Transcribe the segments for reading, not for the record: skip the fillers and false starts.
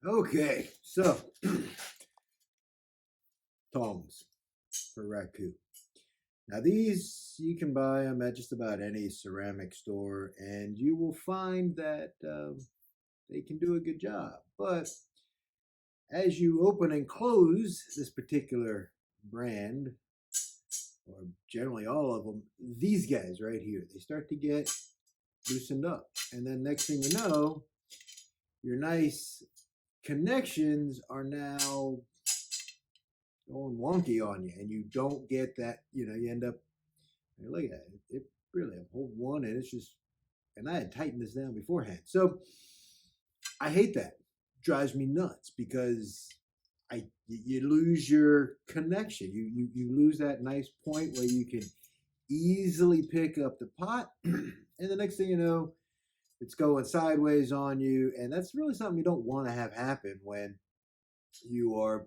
Okay, so tongs for Raku. Now these you can buy them at just about any ceramic store, and you will find that they can do a good job. But as you open and close this particular brand, or generally all of them, these guys right here, they start to get loosened up, and then next thing you know, your nice connections are now going wonky on you, and you don't get that. You end up. Look at it. It really a whole one, and it's just. And I had tightened this down beforehand, so I hate that. Drives me nuts because you lose your connection. You lose that nice point where you can easily pick up the pot, and the next thing you know, it's going sideways on you, and that's really something you don't want to have happen when you are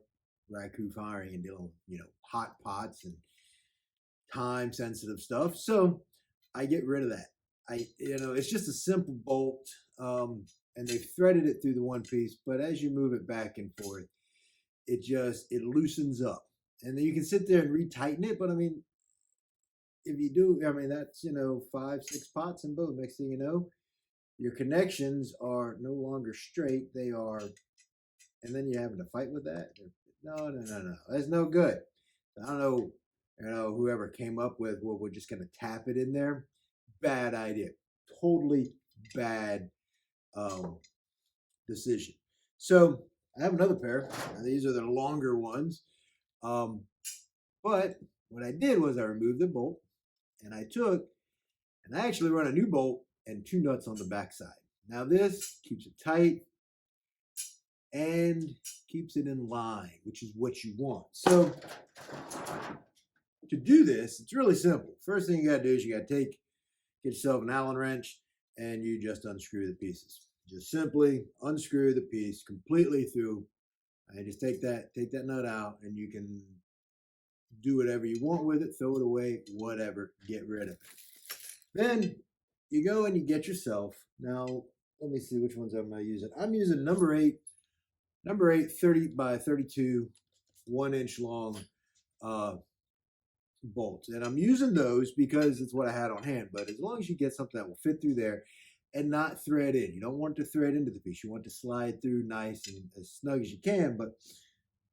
raku firing and dealing with hot pots and time sensitive stuff. So I get rid of that. It's just a simple bolt, and they've threaded it through the one piece. But as you move it back and forth, it loosens up, and then you can sit there and retighten it. But I mean, if you do, I mean that's 5, 6 pots and boom. Next thing you know, your connections are no longer straight. They are, and then you're having to fight with that. No, no, no, no. That's no good. I don't know, whoever came up with, well, we're just going to tap it in there. Bad idea. Totally bad decision. So I have another pair. Now, these are the longer ones. But what I did was I removed the bolt, and I actually run a new bolt and 2 nuts on the backside. Now this keeps it tight and keeps it in line, which is what you want. So to do this, it's really simple. First thing you got to do is you got to get yourself an Allen wrench, and you just unscrew the pieces. Just simply unscrew the piece completely through, and just take that nut out, and you can do whatever you want with it, throw it away, whatever, get rid of it. Then you go and you get yourself, now let me see which ones I'm using. I'm using number 8 30 by 32 1-inch long bolts, and I'm using those because it's what I had on hand. But as long as you get something that will fit through there and not thread in, you don't want to thread into the piece. You want to slide through nice and as snug as you can. But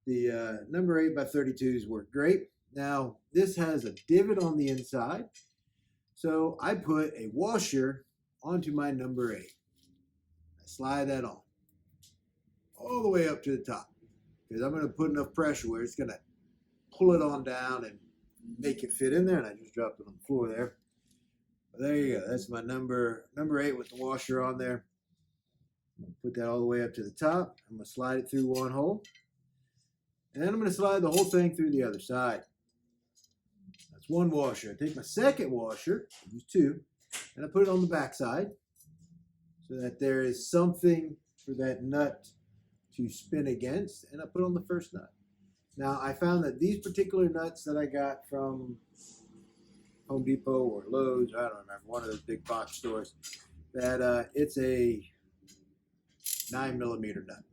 the number 8 by 32s work great. Now this has a divot on the inside, so I put a washer onto my number 8. I slide that on all the way up to the top because I'm going to put enough pressure where it's going to pull it on down and make it fit in there. And I just dropped it on the floor there. But there you go. That's my number 8 with the washer on there. I'm going to put that all the way up to the top. I'm going to slide it through one hole. And then I'm going to slide the whole thing through the other side. That's one washer. I take my second washer, I use 2, and I put it on the back side so that there is something for that nut to spin against, and I put on the first nut. Now I found that these particular nuts that I got from Home Depot or Lowe's, I don't remember, one of those big box stores, that it's a 9mm nut.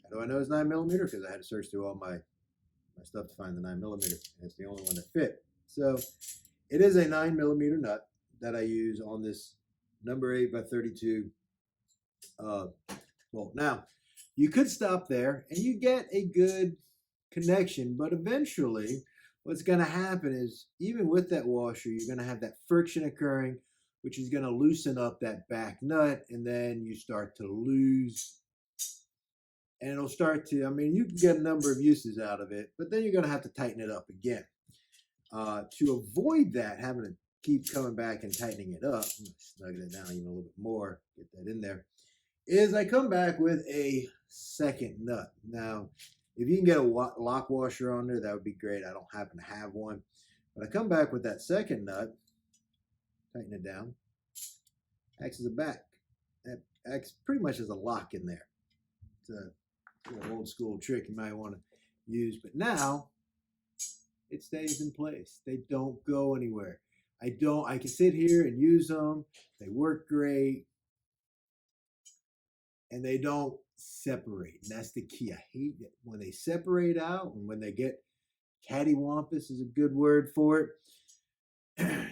How do I know it's 9mm? Because I had to search through all my stuff to find the 9mm, and it's the only one that fit. So it is a 9mm nut that I use on this number 8 by 32 bolt. Now, you could stop there and you get a good connection, but eventually what's going to happen is, even with that washer, you're going to have that friction occurring, which is going to loosen up that back nut, and then you start to lose, and it'll start to, I mean, you can get a number of uses out of it, but then you're going to have to tighten it up again. To avoid that, having to keep coming back and tightening it up, I'm going to snug it down even a little bit more, get that in there, is I come back with a second nut. Now, if you can get a lock washer on there, that would be great. I don't happen to have one. But I come back with that second nut, tighten it down, acts as a back. That acts pretty much as a lock in there. It's an old school trick you might want to use. But now, it stays in place. They don't go anywhere. I can sit here and use them. They work great. And they don't separate. And that's the key. I hate it when they separate out and when they get cattywampus is a good word for it.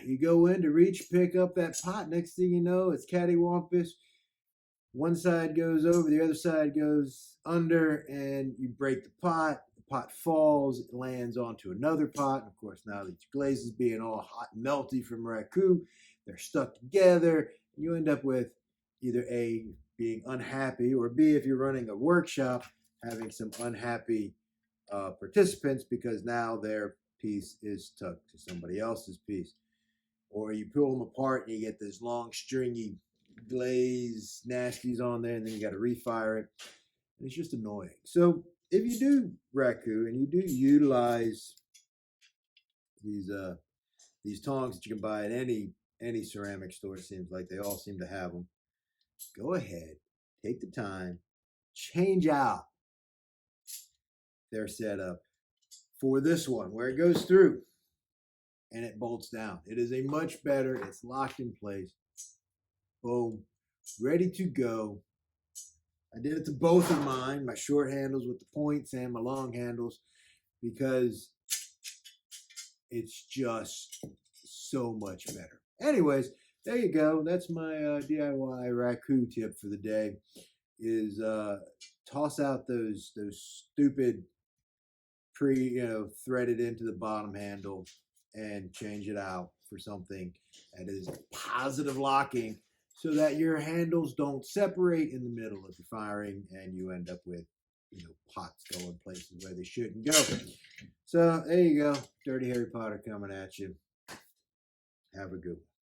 You go in to reach, pick up that pot. Next thing you know, it's cattywampus. One side goes over, the other side goes under, and you break the pot. The pot falls, it lands onto another pot. And of course, now that your glazes being all hot and melty from Raku, they're stuck together. You end up with either A, being unhappy, or B, if you're running a workshop, having some unhappy participants because now their piece is tucked to somebody else's piece. Or you pull them apart and you get this long stringy glaze nasties on there, and then you got to refire it. And it's just annoying. So if you do Raku and you do utilize these tongs that you can buy at any ceramic store, it seems like they all seem to have them. Go ahead, take the time, change out their setup for this one where it goes through and it bolts down. It is a much better, it's locked in place. Boom, ready to go. I did it to both of mine, my short handles with the points and my long handles, because it's just so much better. Anyways, there you go. That's my DIY Raku tip for the day. Is toss out those stupid threaded into the bottom handle and change it out for something that is positive locking, so that your handles don't separate in the middle of your firing and you end up with pots going places where they shouldn't go. So there you go. Dirty Harry Potter coming at you. Have a good one.